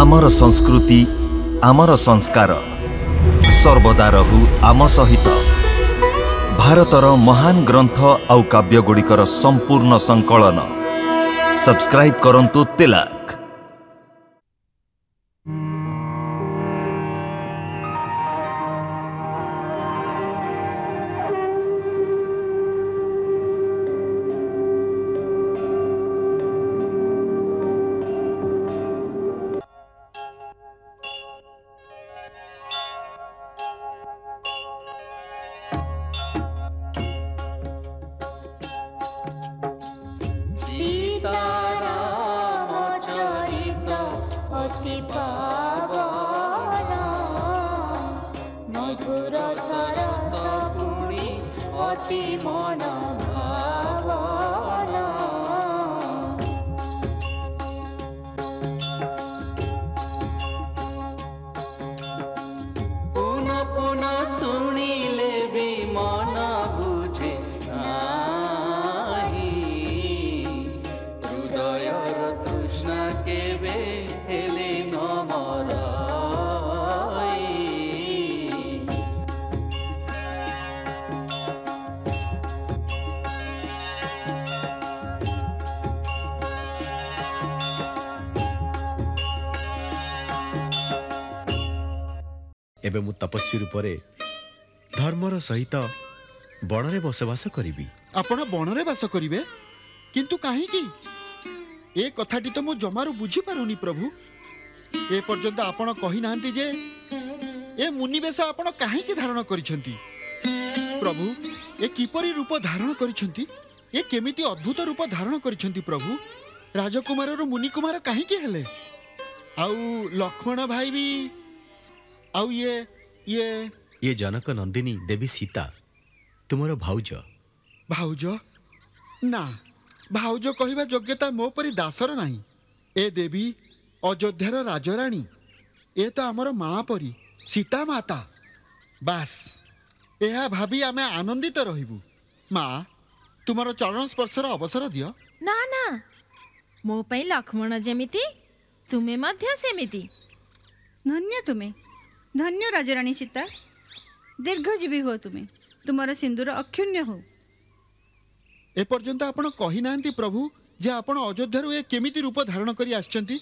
आमर संस्कृति आमर संस्कार सर्वदा रहु आम सहित। भारतर महान ग्रंथ आउ काव्यगुड़िकर संपूर्ण संकलन सब्सक्राइब करंतु तिलक। एबे मु तपस्वी रूपरे धर्मर सहित बनरे बसवास करिबी। आपण बनरे बास करिवे किंतु काहे की ए कथाटी तो मु जमारू बुझी पारुनी प्रभु। ए पर्यंत आपण कहि नांती जे ए मुनिवेश आपण काहे की धारण करिसंती। प्रभु ए किपरि रूप धारण करिसंती, ए केमिति अद्भुत रूप धारण करिसंती प्रभु। राजकुमार रो मुनि कुमार काहे की हेले, आउ लक्ष्मण भाई भी, आउ ये जनक नंदिनी देवी सीता तुमरो भाउज। भाउज ना, भाउज कहिबा योग्यता मो परि दासर नाही। ए देवी अयोध्यार राजराणी, ए तो आमर माँ परी सीता माता। बास एहा भाभी आमे आनंदित रहिबु। माँ तुमरो चरण स्पर्शर अवसर दियो। ना ना, मो पई लक्ष्मण जेमिति तुमे मध्य सेमिति। धन्य तुमे, धन्य राजराणी सीता। दीर्घजीवी हो तुम्हें, तुम्हारा सिंदूर अक्षुण्य हो। ए पर्यंत आपण कहि नांती प्रभु जे आपण अयोध्यारु ए केमिति रूप धारण करी आछंती।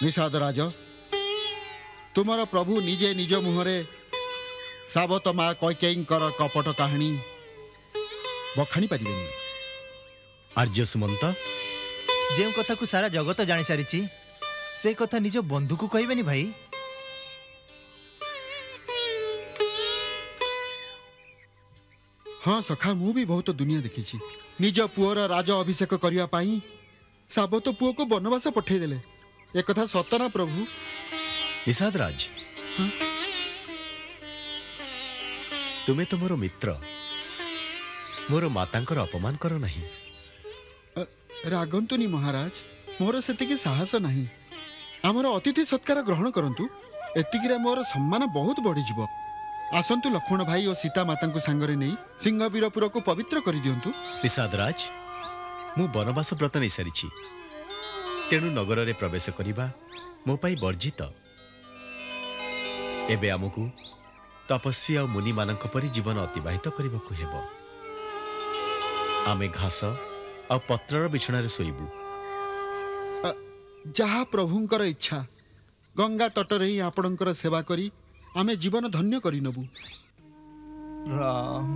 निषाद राज, तुमर प्रभु निजे निज मुहरे साबत माँ कैकेयींकर कपट कहानी बखाणी पारिबेनी। आर्य सुमंत, जे कथा को सारा जगत जानी सारी से कथा निज बंधु को कहबेनी भाई। हाँ सखा, मु भी बहुत दुनिया देखी। निज पुअर राज अभिषेक करने पाई साबत पुओ को बनवास पठे देले। एक कथा सतना प्रभु। निषाद राज, तुमे तो मोर मित्र, मोर मातांकर अपमान करो नहीं। रागंतुनी महाराज, मोर सेतिकी साहस नहीं। आमर अतिथि सत्कार ग्रहण करंतु, एतिकिरे मोर सम्मान बहुत बढ़ी जिवो। आसंतु लक्ष्मण भाई और सीता माता को सांगरे नहीं सिंहवीरपुर को पवित्र कर दियंतु। निषाद राज, मु बनवास व्रत नहीं सारी, तेणु नगर रे प्रवेश करिबा मो पाई वर्जित। एबे आमकु तपस्वी और मुनि मानक परि जीवन अतिबाहित करबाकू हेबो। आमे घास और पत्रर बिछणार सोइबू। जहा प्रभुंकर इच्छा। गंगा तटरे ही आपणकर सेवा करी आमे जीवन धन्य करी नबू। राम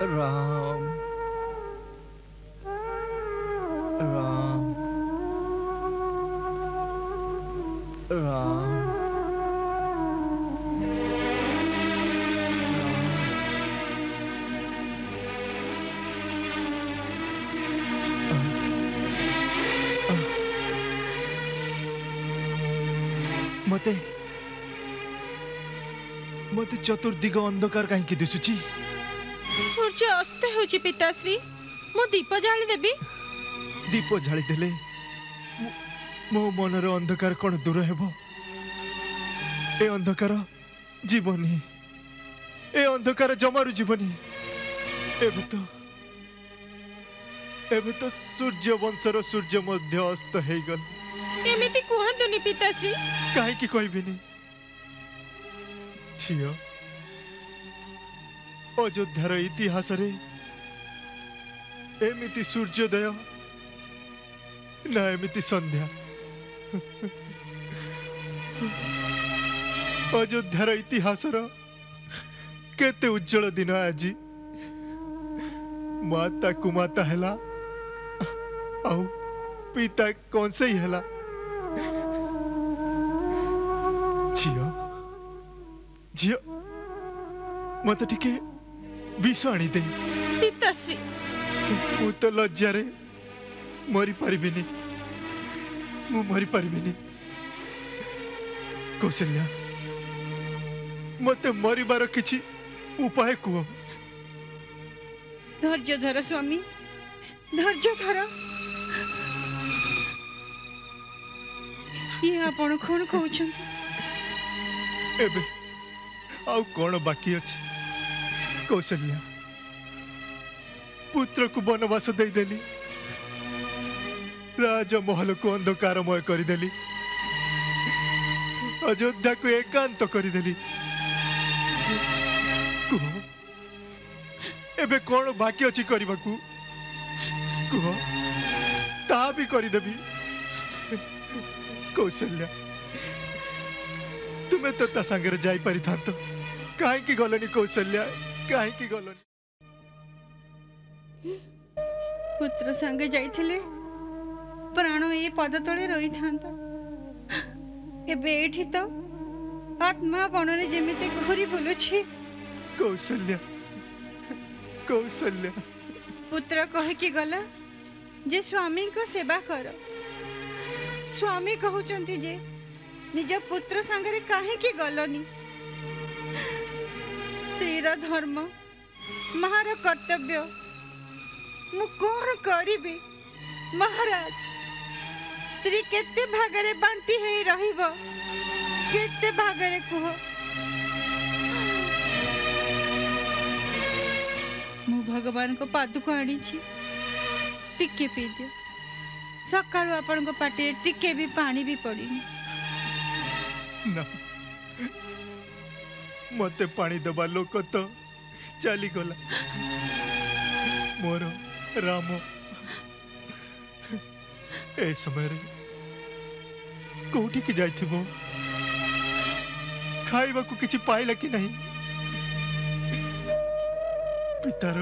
राम राम राम मते मते चतुर्दिग अंधकार कहीं दिशुची। सूर्य अस्त होची पिताश्री, मो दीप जाली देबी। दीप जाली देले मो मनर अंधकार कौन दूर हेबो। ए अंधकार जीवनी, ए अंधकार जमारू जीवनी। एबे तो सूर्य वंशर सूर्य मध्य अस्त हो गल। एमिति कुहंतुनी पिताश्री। काहे की कहबिनी झियो अयोध्यार इतिहास रे एमिति सूर्योदय ना एमिति संध्या। अयोध्यार इतिहास केते उज्जवल दिन आज माता कुमाता हैला आउ पिता कौन से ही हैला। झियो झियो मत टिके विष आनी दे। पिताश्री मु तो लज्जारे मरी पारिबिनी मु मरी पारिबिनी। कौशल्या मते मरिबार किछि उपाय कुह। धैर्य धर स्वामी, धैर्य धर। ये आपण कौन कहउछन? एबे आउ कौन बाकी अछि? कौशल्या पुत्र को वनवास दे देली, राजमहल को अंधकारमय करदेली, अयोध्या को एकांत करदेली। कुह एबे कौन बाकी अछि करबाकू? कुह ता भी करदेबी। कौशल्या तुम्हें तो ता संगे जाई पारि थांतो, काहे की गलनी? कौशल्या काहे की गलनी? पुत्र संगे जाइथिले प्राण ये पद तले रही था। एबे एठी तो आत्मा बनरे जेमिते घुरी बुलुछि। कौशल्या कौशल्या पुत्र कहे कि गला जे स्वामी को सेवा कर। स्वामी कहउचंती जे निज पुत्र संगे काहे कि गलनी। स्त्रीर धर्म महार कर्तव्य मु कौन करिबी महाराज? स्त्री केते भागरे बांटी हे रहिबो, केते भागरे कुह। मु भगवान को पादुक आनी छी, टिके पी दियो। सकाळु आपण को पाटे टिके भी पानी भी पड़ीनी। ना मते पानी दबा लोक तो चली गला। मोर राम ए समय रे कोठी की जाइथिबो? खाइबा को किछि पाइला कि नहीं? पितार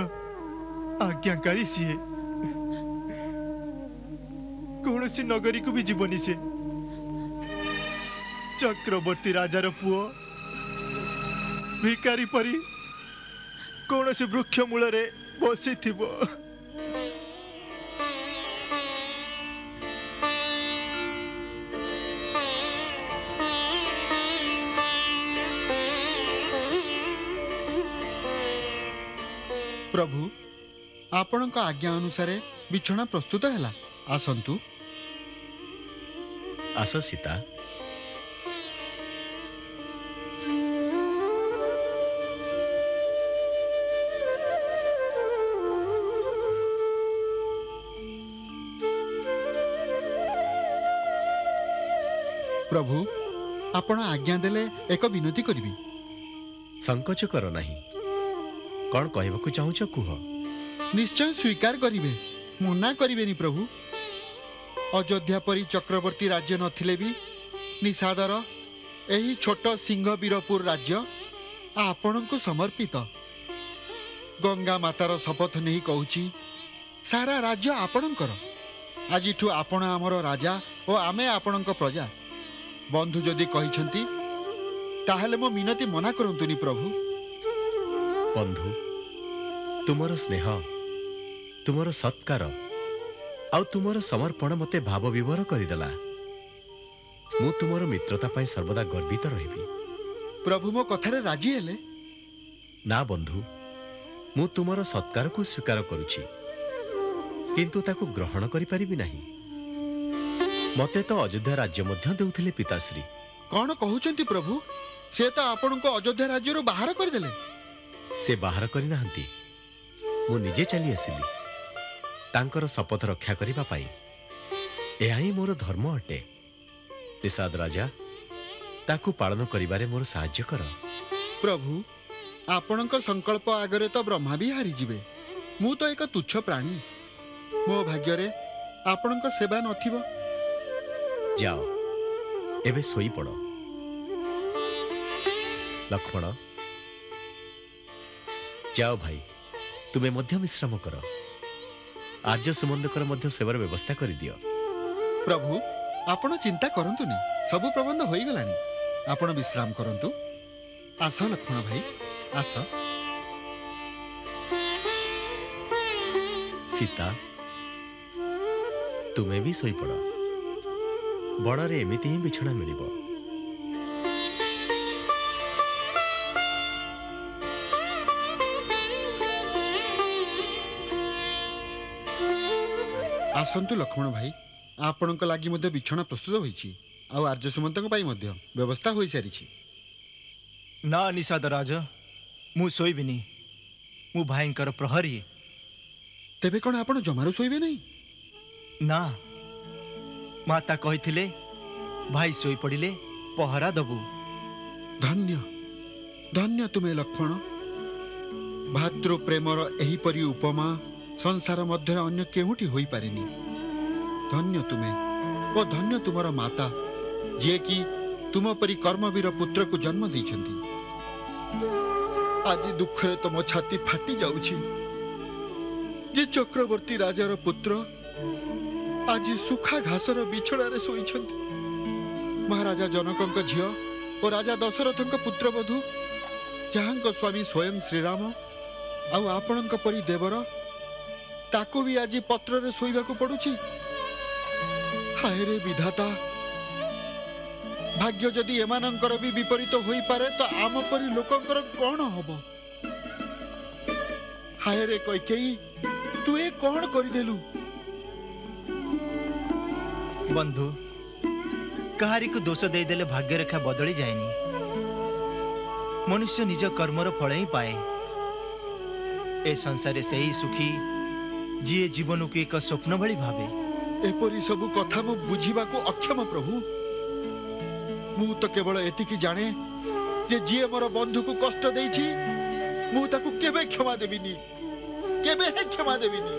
आज्ञाकारी सीए, कौनसी नगरी को भी जीवनी से। चक्रवर्ती राजार पुओ भिकारी परी कौनसी वृक्ष मूल रे बसी थिबो। प्रभु आपण आज्ञा अनुसार बिछना प्रस्तुत है। आसंतु। आस सीता। प्रभु आपण आज्ञा देले एक विनती करिबी। संकोच कर नहीं। कौन कहबाकू चाहूच कुह। निश्चय स्वीकार करिवे, मना करिवेनी प्रभु। अयोध्या परी चक्रवर्ती राज्य नथिले भी निषादर एही छोट सिंहवीरपुर राज्य आपणको समर्पित। गंगा मातार शपथ नहीं कहूची सारा राज्य आपणकर। आजिठू आपण आमर राजा और आमे आपणक प्रजा। बंधु जदि कहिछंती ताहेले मो मिनती मना करंतुनी प्रभु। बंधु तुमर स्नेह, तुमर सत्कार आउ तुमर समर्पण मते भाव विभोर करदेला। मु तुमर मित्रता पाई सर्वदा गर्वित रहिबी। प्रभु मो कथारे राजी हेले? ना बंधु, मु तुमर सत्कार को स्वीकार करुछि, किंतु ताकू ग्रहण करि परिबी नाही। मते तो अयोध्या राज्य मध्य देउथिले पिताश्री। कौन कहउचंती प्रभु? से तो आपणको अयोध्या राज्य बाहर करदेले। से बाहर करि नाहंती, मु निजे चली आसिली। ତାଙ୍କର ଶପଥ ରକ୍ଷା କରିବା ପାଇଁ ଏହା ହିଁ ମୋର ଧର୍ମ ଅଟେ। ନିଷାଦ ରାଜା, ତାକୁ ପାଳନ କରିବାରେ ମୋର ସାହାଯ୍ୟ କର। ପ୍ରଭୁ, ଆପଣଙ୍କ ସଂକଳ୍ପ ଆଗରେ ତ ବ୍ରହ୍ମା ବି ହାରିଯିବେ। ମୁଁ ତ ଏକ ତୁଚ୍ଛ ପ୍ରାଣୀ। ମୋ ଭାଗ୍ୟରେ ଆପଣଙ୍କ ସେବା ନଥିବ। ଯାଅ, ଏବେ ଶୋଇପଡ଼। ଲକ୍ଷ୍ମଣ, ଯାଅ ଭାଇ, ତୁମେ ମଧ୍ୟ ବିଶ୍ରାମ କର। ଆର୍ଯ୍ୟ ସୁମନ୍ତଙ୍କର ମଧ୍ୟ ସେବାର ବ୍ୟବସ୍ଥା କରିଦିଅ। ପ୍ରଭୁ, ଆପଣ ଚିନ୍ତା କରନ୍ତୁନି, ସବୁ ପ୍ରବନ୍ଧ ହୋଇଗଲାଣି। ଆପଣ ବିଶ୍ରାମ କରନ୍ତୁ। ଆସ ଲକ୍ଷ୍ମଣ ଭାଇ, ଆସ। ସୀତା, ତୁମେ ବି ଶୋଇପଡ଼। ବଣରେ ଏମିତି ହିଁ ବିଛଣା ମିଳିବ। ଆସନ୍ତୁ ଲକ୍ଷ୍ମଣ ଭାଇ, ଆପଣଙ୍କ ଲାଗି ମଧ୍ୟ ବିଛଣା ପ୍ରସ୍ତୁତ ହୋଇଛି। ଆଉ ଆର୍ଯ୍ୟ ସୁମନ୍ତଙ୍କ ପାଇଁ ମଧ୍ୟ ବ୍ୟବସ୍ଥା ହୋଇସାରିଛି। ନା ନିଷାଦ ରାଜ, ମୁଁ ଶୋଇବିନି। ମୁଁ ଭାଇଙ୍କର ପ୍ରହରୀ। ତେବେ କ'ଣ ଆପଣ ଜମାରୁ ଶୋଇବେ ନାହିଁ? ନା, ମାତା କହିଥିଲେ ଭାଇ ଶୋଇପଡ଼ିଲେ ପହରା ଦବୁ। ଧନ୍ୟ ଧନ୍ୟ ତୁମେ ଲକ୍ଷ୍ମଣ। ଭାତୃ ପ୍ରେମର ଏହିପରି ଉପମା ସଂସାର ମଧ୍ୟରେ ଅନ୍ୟ କେଉଁଠି ହୋଇପାରେନି। ଧନ୍ୟ ତୁମେ ଓ ଧନ୍ୟ ତୁମର ମାତା, ଯିଏକି ତୁମ ପରି କର୍ମବୀର ପୁତ୍ରକୁ ଜନ୍ମ ଦେଇଛନ୍ତି। ଆଜି ଦୁଃଖରେ ତମ ଛାତି ଫାଟି ଯାଉଛି ଯେ ଚକ୍ରବର୍ତ୍ତୀ ରାଜାର ପୁତ୍ର ଆଜି ସୁଖା ଘାସର ବିଛଣାରେ ଶୋଇଛନ୍ତି। ମହାରାଜା ଜନକଙ୍କ ଝିଅ ଓ ରାଜା ଦଶରଥଙ୍କ ପୁତ୍ରବଧୂ, ଯାହାଙ୍କ ସ୍ୱାମୀ ସ୍ୱୟଂ ଶ୍ରୀରାମ ଆଉ ଆପଣଙ୍କ ପରି ଦେବର, ତାକୁ ବି ଆଜି ପତ୍ରରେ ଶୋଇବାକୁ ପଡୁଛି। ହାୟରେ ବିଧାତା, ଭାଗ୍ୟ ଯଦି ଏମାନଙ୍କର ବି ବିପରୀତ ହୋଇପାରେ ତ ଆମ ପରି ଲୋକଙ୍କର କ'ଣ ହବ? ହାୟରେ କୈକେୟୀ, ତୁ ଏ କ'ଣ କରିଦେଲୁ? ବନ୍ଧୁ, କାହାରିକୁ ଦୋଷ ଦେଇଦେଲେ ଭାଗ୍ୟରେଖା ବଦଳି ଯାଏନି। ମନୁଷ୍ୟ ନିଜ କର୍ମର ଫଳ ହିଁ ପାଏ। ଏ ସଂସାରରେ ସେହି ସୁଖୀ ଯିଏ ଜୀବନକୁ ଏକ ସ୍ୱପ୍ନ ଭଳି ଭାବେ। ଏପରି ସବୁ କଥା ମୁଁ ବୁଝିବାକୁ ଅକ୍ଷମ ପ୍ରଭୁ। ମୁଁ ତ କେବଳ ଏତିକି ଜାଣେ ଯେ ଯିଏ ମୋର ବନ୍ଧୁକୁ କଷ୍ଟ ଦେଇଛି, ମୁଁ ତାକୁ କେବେ କ୍ଷମା ଦେବିନି, କେବେ ହିଁ କ୍ଷମା ଦେବିନି।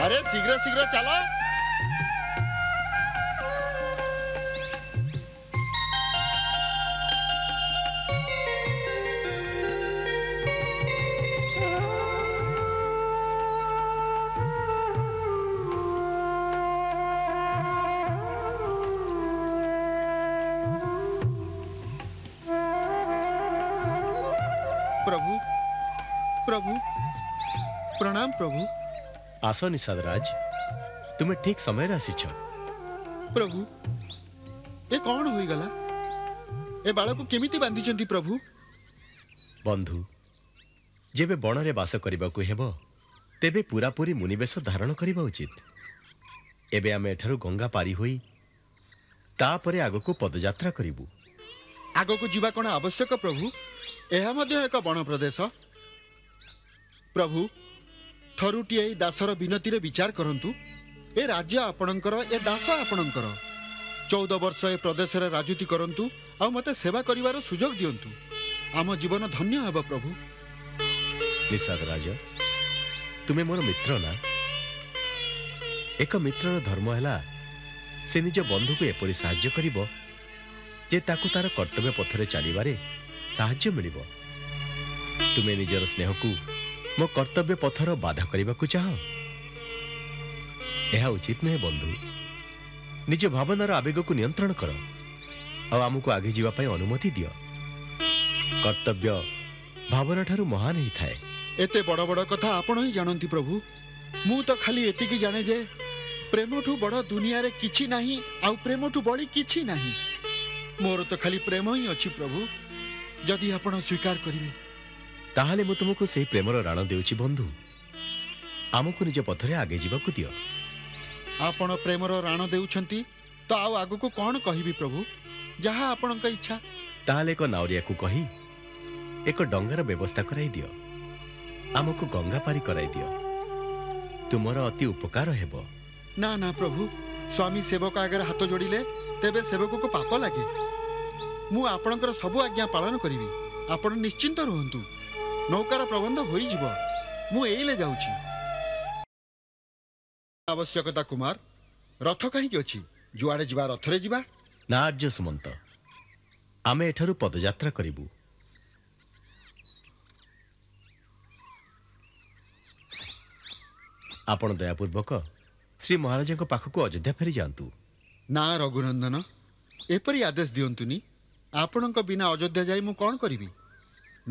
अरे शीघ्र शीघ्र चलो। प्रभु प्रभु प्रणाम प्रभु। आस निषाद राज, तुम्हें ठीक समय आसीछ। प्रभु ए कौन होई गला? ए बालक को केमिति बांधिचंती प्रभु? बंधु, जेबे बणरे बास करबाकू हेबो तेबे पूरापूरी मुनिवेश धारण करबा उचित। एबे आमे एठारु गंगा पारी होई तापरे आगको पदयात्रा करिबू। आगको जीवा कोन आवश्यक प्रभु? एहा मध्य एक बण प्रदेश। प्रभु थरुटी दासर विनती रे विचार करंतु। ए राज्य आपणकर, ए दास आपणकर। 14 वर्ष ए प्रदेश रे राजूती करंतु आ मते सेवा करिवार सुजोग दियंतु। आम जीवन धन्य हेबा प्रभु। निषाद राज, तुमे मोर मित्र ना? एक मित्रर धर्म हैला से निज बंधु को एपरि साहाय्य करिवो जे ताकू तार कर्तव्य पथरे चलिबारे साहाय्य मिलिबो। तुमे निजर स्नेह को मो कर्तव्य पथर बाधा करने को चाह, ଏହା ଉଚିତ ନୁହେଁ ବନ୍ଧୁ। ନିଜ ଭାବନାର ଆବେଗକୁ ନିୟନ୍ତ୍ରଣ କର ଆଉ ଆମକୁ ଆଗେଇ ଯିବା ପାଇଁ ଅନୁମତି ଦିଅ। କର୍ତ୍ତବ୍ୟ ଭାବନା ଠାରୁ ମହାନ ହେଇଥାଏ। ଏତେ ବଡ଼ ବଡ଼ କଥା ଆପଣ ହିଁ ଜାଣନ୍ତି ପ୍ରଭୁ। ମୁଁ ତ ଖାଲି ଏତିକି ଜାଣେ ଯେ ପ୍ରେମଠୁ ବଡ଼ ଦୁନିଆରେ କିଛି ନାହିଁ, ଆଉ ପ୍ରେମଠୁ ବଳି କିଛି ନାହିଁ। ମୋର ତ ଖାଲି ପ୍ରେମ ହିଁ ଅଛି ପ୍ରଭୁ, ଯଦି ଆପଣ ସ୍ୱୀକାର କରିବେ। ତାହେଲେ ମୁଁ ତୁମକୁ ସେହି ପ୍ରେମର ରାଣ ଦେଉଛି ବନ୍ଧୁ। ଆମକୁ ନିଜ ପଥରେ ଆଗେଇ ଯିବାକୁ ଦିଅ। ଆପଣ ପ୍ରେମର ରାଣ ଦେଉଛନ୍ତି ତ ଆଉ ଆଗକୁ କ'ଣ କହିବି ପ୍ରଭୁ? ଯାହା ଆପଣଙ୍କ ଇଚ୍ଛା। ତାହେଲେ ଏକ ନାଉରିଆକୁ କହି ଏକ ଡଙ୍ଗାର ବ୍ୟବସ୍ଥା କରାଇ ଦିଅ। ଆମକୁ ଗଙ୍ଗା ପାରି କରାଇ ଦିଅ। ତୁମର ଅତି ଉପକାର ହେବ। ନା ନା ପ୍ରଭୁ, ସ୍ୱାମୀ ସେବକ ଆଗରେ ହାତ ଯୋଡ଼ିଲେ ତେବେ ସେବକକୁ ପାପ ଲାଗେ। ମୁଁ ଆପଣଙ୍କର ସବୁ ଆଜ୍ଞା ପାଳନ କରିବି। ଆପଣ ନିଶ୍ଚିନ୍ତ ରୁହନ୍ତୁ। ନୌକାର ପ୍ରବନ୍ଧ ହୋଇଯିବ। ମୁଁ ଏଇଲେ ଯାଉଛି। ଆବଶ୍ୟକତା କୁମାର, ରଥ କାହିଁକି ଅଛି? ଯୁଆଡ଼େ ଯିବା ରଥରେ ଯିବା। ନା ଆର୍ଯ୍ୟ ସୁମନ୍ତ, ଆମେ ଏଠାରୁ ପଦଯାତ୍ରା କରିବୁ। ଆପଣ ଦୟାପୂର୍ବକ ଶ୍ରୀ ମହାରାଜାଙ୍କ ପାଖକୁ ଅଯୋଧ୍ୟା ଫେରି ଯାଆନ୍ତୁ। ନା ରଘୁନନ୍ଦନ, ଏପରି ଆଦେଶ ଦିଅନ୍ତୁନି। ଆପଣଙ୍କ ବିନା ଅଯୋଧ୍ୟା ଯାଇ ମୁଁ କ'ଣ କରିବି?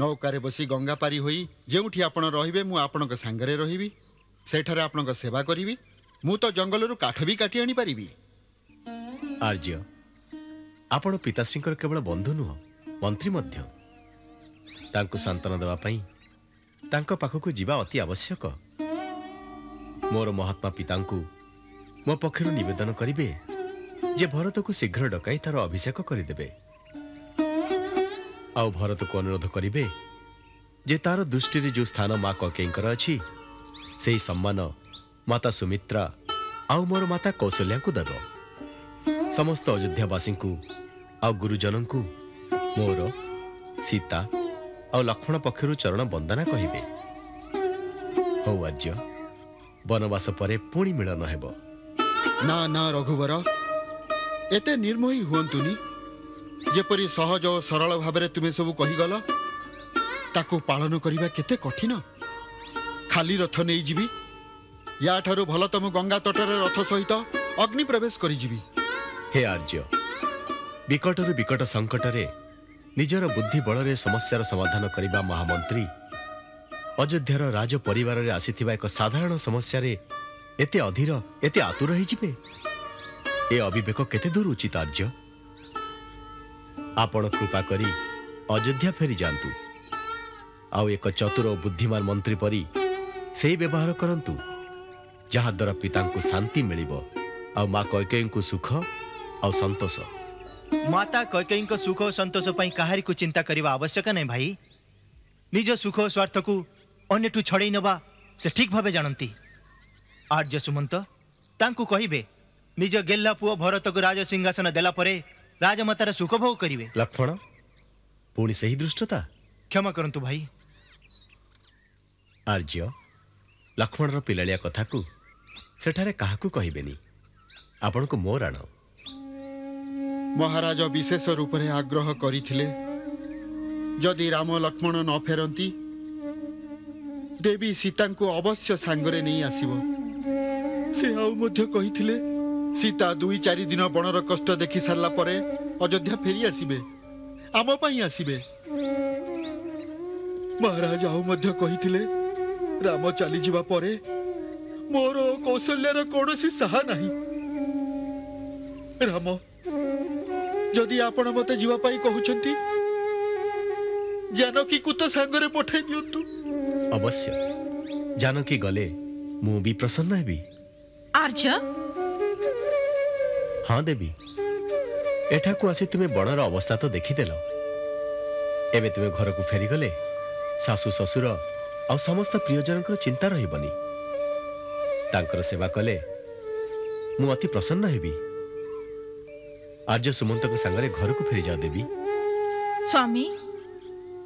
ନୌକାରେ ବସି ଗଙ୍ଗା ପାରି ହୋଇ ଯେଉଁଠି ଆପଣ ରହିବେ ମୁଁ ଆପଣଙ୍କ ସାଙ୍ଗରେ ରହିବି। ସେଠାରେ ଆପଣଙ୍କ ସେବା କରିବି। ମୁଁ ତ ଜଙ୍ଗଲରୁ କାଠ ବି କାଟି ଆଣିପାରିବି। ଆର୍ଯ୍ୟ, ଆପଣ ପିତାଶ୍ରୀଙ୍କର କେବଳ ବନ୍ଧୁ ନୁହଁ, ମନ୍ତ୍ରୀ ମଧ୍ୟ। ତାଙ୍କୁ ସାନ୍ତ୍ୱନା ଦେବା ପାଇଁ ତାଙ୍କ ପାଖକୁ ଯିବା ଅତି ଆବଶ୍ୟକ। ମୋର ମହାତ୍ମା ପିତାଙ୍କୁ ମୋ ପକ୍ଷରୁ ନିବେଦନ କରିବେ ଯେ ଭରତକୁ ଶୀଘ୍ର ଡକାଇ ତାର ଅଭିଷେକ କରିଦେବେ। ଆଉ ଭରତକୁ ଅନୁରୋଧ କରିବେ ଯେ ତାର ଦୃଷ୍ଟିରେ ଯେଉଁ ସ୍ଥାନ ମା କୈକେୟୀଙ୍କର ଅଛି ସେହି ସମ୍ମାନ ମାତା ସୁମିତ୍ରା ଆଉ ମୋର ମାତା କୌଶଲ୍ୟାଙ୍କୁ ଦେବ। ସମସ୍ତ ଅଯୋଧ୍ୟାବାସୀଙ୍କୁ ଆଉ ଗୁରୁଜନଙ୍କୁ ମୋର ସୀତା ଆଉ ଲକ୍ଷ୍ମଣ ପକ୍ଷରୁ ଚରଣ ବନ୍ଦନା କହିବେ। ହଉ ଆର୍ଯ୍ୟ, ବନବାସ ପରେ ପୁଣି ମିଳନ ହେବ। ନା ନା ରଘୁବର, ଏତେ ନିର୍ମୋହୀ ହୁଅନ୍ତୁନି। ଯେପରି ସହଜ ଓ ସରଳ ଭାବରେ ତୁମେ ସବୁ କହିଗଲ, ତାକୁ ପାଳନ କରିବା କେତେ କଠିନ। ଖାଲି ରଥ ନେଇଯିବି। ୟାଠାରୁ ଭଲ ତ ମୁଁ ଗଙ୍ଗା ତଟରେ ରଥ ସହିତ ଅଗ୍ନି ପ୍ରବେଶ କରିଯିବି। ହେ ଆର୍ଯ୍ୟ, ବିକଟରୁ ବିକଟ ସଙ୍କଟରେ ନିଜର ବୁଦ୍ଧି ବଳରେ ସମସ୍ୟାର ସମାଧାନ କରିବା ମହାମନ୍ତ୍ରୀ ଅଯୋଧ୍ୟାର ରାଜ ପରିବାରରେ ଆସିଥିବା ଏକ ସାଧାରଣ ସମସ୍ୟାରେ ଏତେ ଅଧୀର, ଏତେ ଆତୁର ହେଇଯିବେ? ଏ ଅବିବେକ କେତେ ଦୂର ଉଚିତ ଆର୍ଯ୍ୟ? ଆପଣ କୃପା କରି ଅଯୋଧ୍ୟା ଫେରି ଯାଆନ୍ତୁ ଆଉ ଏକ ଚତୁର ଓ ବୁଦ୍ଧିମାନ ମନ୍ତ୍ରୀ ପରି ସେହି ବ୍ୟବହାର କରନ୍ତୁ ଯାହାଦ୍ୱାରା ପିତାଙ୍କୁ ଶାନ୍ତି ମିଳିବ ଆଉ ମା କୈକେୟୀଙ୍କୁ ସୁଖ ଆଉ ସନ୍ତୋଷ। ମାତା କୈକେୟୀଙ୍କ ସୁଖ ଓ ସନ୍ତୋଷ ପାଇଁ କାହାରିକୁ ଚିନ୍ତା କରିବା ଆବଶ୍ୟକ ନାହିଁ ଭାଇ। ନିଜ ସୁଖ ଓ ସ୍ୱାର୍ଥକୁ ଅନ୍ୟଠୁ ଛଡ଼େଇ ନେବା ସେ ଠିକ୍ ଭାବେ ଜାଣନ୍ତି। ଆର୍ଯ୍ୟ ସୁମନ୍ତ, ତାଙ୍କୁ କହିବେ ନିଜ ଗେହ୍ଲା ପୁଅ ଭରତକୁ ରାଜସିଂହାସନ ଦେଲା ପରେ ରାଜମାତାର ସୁଖ ଭୋଗ କରିବେ। ଲକ୍ଷ୍ମଣ, ପୁଣି ସେହି ଦୃଷ୍ଟତା? କ୍ଷମା କରନ୍ତୁ ଭାଇ। ଆର୍ଯ୍ୟ, ଲକ୍ଷ୍ମଣର ପିଲାଳିଆ କଥାକୁ ସେଠାରେ କାହାକୁ କହିବେନି। ଆପଣଙ୍କୁ ମୋ ରାଣ। ମହାରାଜ ବିଶେଷ ରୂପରେ ଆଗ୍ରହ କରିଥିଲେ ଯଦି ରାମ ଲକ୍ଷ୍ମଣ ନ ଫେରନ୍ତି ଦେବୀ ସୀତାଙ୍କୁ ଅବଶ୍ୟ ସାଙ୍ଗରେ ନେଇ ଆସିବ। ସେ ଆଉ ମଧ୍ୟ କହିଥିଲେ ସୀତା 2-4 ଦିନ ବଣର କଷ୍ଟ ଦେଖି ସାରିଲା ପରେ ଅଯୋଧ୍ୟା ଫେରି ଆସିବେ, ଆମ ପାଇଁ ଆସିବେ। ମହାରାଜ ଆଉ ମଧ୍ୟ କହିଥିଲେ ରାମ ଚାଲିଯିବା ପରେ ମୋର କୌଶଲ୍ୟାର କୌଣସି ସାହା ନାହିଁ। ରାମ, ଯଦି ଆପଣ ମତେ ଯିବା ପାଇଁ କହୁଛନ୍ତି ଜାନକୀକୁ ତ ସାଙ୍ଗରେ ପଠାଇ ଦିଅନ୍ତୁ। ଅବଶ୍ୟ, ଜାନକୀ ଗଲେ ମୁଁ ବି ପ୍ରସନ୍ନ ହେବି। ଆର୍ଯ୍ୟ, ହଁ ଦେବୀ, ଏଠାକୁ ଆସି ତୁମେ ବଣର ଅବସ୍ଥା ତ ଦେଖିଦେଲ। ଏବେ ତୁମେ ଘରକୁ ଫେରିଗଲେ ଶାଶୁ ଶ୍ୱଶୁର ଆଉ ସମସ୍ତ ପ୍ରିୟଜନଙ୍କର ଚିନ୍ତା ରହିବନି। ତାଙ୍କର ସେବା କଲେ ମୁଁ ଅତି ପ୍ରସନ୍ନ ହେବି। ଆର୍ଯ୍ୟ ସୁମନ୍ତଙ୍କ ସାଙ୍ଗରେ ଘରକୁ ଫେରିଯାଅ ଦେବୀ। ସ୍ୱାମୀ,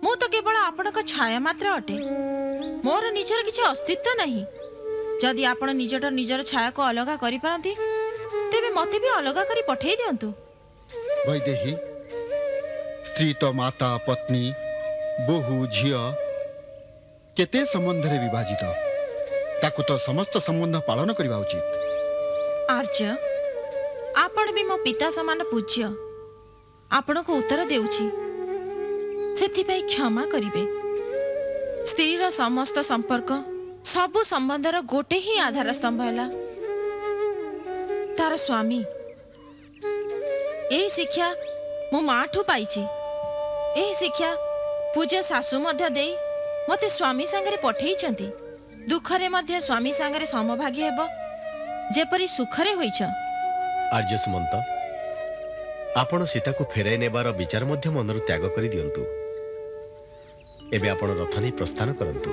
ମୁଁ ତ କେବଳ ଆପଣଙ୍କ ଛାୟା ମାତ୍ର ଅଟେ। ମୋର ନିଜର କିଛି ଅସ୍ତିତ୍ୱ ନାହିଁ। ଯଦି ଆପଣ ନିଜର ଛାୟାକୁ ଅଲଗା କରିପାରନ୍ତି ତେବେ ମୋତେ ବି ଅଲଗା କରି ପଠାଇ ଦିଅନ୍ତୁ। ବୈଦେହୀ, ସ୍ତ୍ରୀ ତ ମାତା, ପତ୍ନୀ, ବୋହୂ, ଝିଅ କେତେ ସମ୍ବନ୍ଧରେ ବିଭାଜିତ। ତାକୁ ତ ସମସ୍ତ ସମ୍ବନ୍ଧ ପାଳନ କରିବା ଉଚିତ। आर्य आपण भी मो पिता समान पूज्य आपण को उत्तर देउछि सेथिपाई क्षमा करिवे। स्त्रीर समस्त संपर्क सबु संबंधर गोटे ही आधार स्तंभ है तार स्वामी। यही शिक्षा मो माँ ठू पाइछि। यही शिक्षा पूज्य सासू मध्य देई मते स्वामी सांगरे पठेइछंती। दुखरे मध्य स्वामी सांगरे समभागी हेब जेपरी सुखरे होइछ। आर्य सुमंत आपण सीता को फेराई नेबार विचार मध्य मनरु त्याग करि दियंतु। एबे आपण रथ नै प्रस्थान करंतु।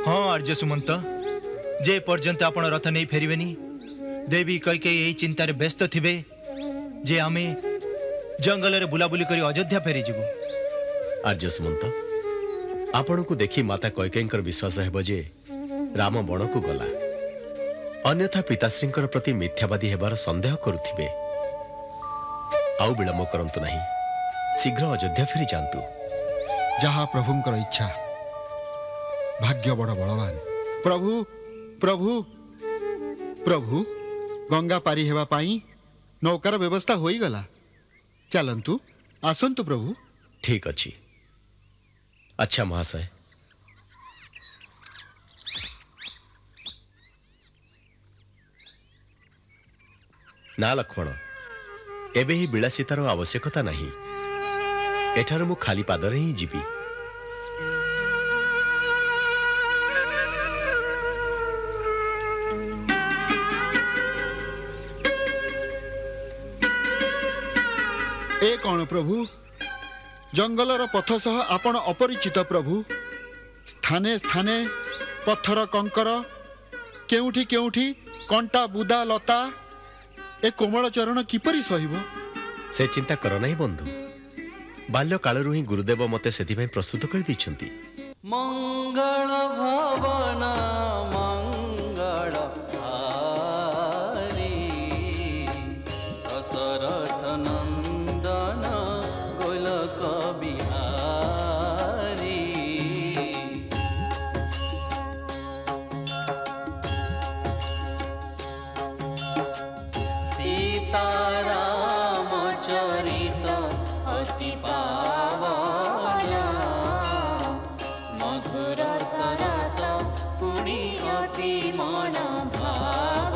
हाँ आर्य सुमंत जे पर्यंत आपण रथ नहीं फेरिबेनी देवी कैकेयी यही चिंतार व्यस्त थिबे जे आमे जंगल रे बुलाबुली करी अयोध्या फेरी जीवु। आर्य सुमंत आपण को देखी माता कैकेयींकर विश्वास हेबो जे राम बण को गला अन्यथा पिताश्रींकर प्रति मिथ्यावादी हेबार संदेह करुथिबे। आउ विलंब करंतु नहीं शीघ्र अयोध्या फेरी जांतु। जहा प्रभुंकर इच्छा भाग्य बड़ बलवान। प्रभु प्रभु प्रभु गंगा पारी हेबा पाई नौकार व्यवस्था होई गला। चलंतु आसंतु प्रभु। ठीक अछि। अच्छा महाशय ना लक्ष्मण एबे ही विलासितार आवश्यकता नहीं। एठार मु खाली पादरे ही जीवी। ए कौन प्रभु जंगलर पथ सह आपण अपरिचित प्रभु। स्थाने स्थाने पत्थर कंकर केउठी केउठी कंटा बुदा लता ए कोमल चरण किपरि सहिब। से चिंता कर नहीं बंधु। बाल्य कालरू ही गुरुदेव मते सेथिपाई प्रस्तुत कर दैछंती। मंगल भवन मंगल हारी दशरथ नंदन गोलक बिहारी। सीताराम चरित अति पावन मधुर सरस पुणी अति मन भावन।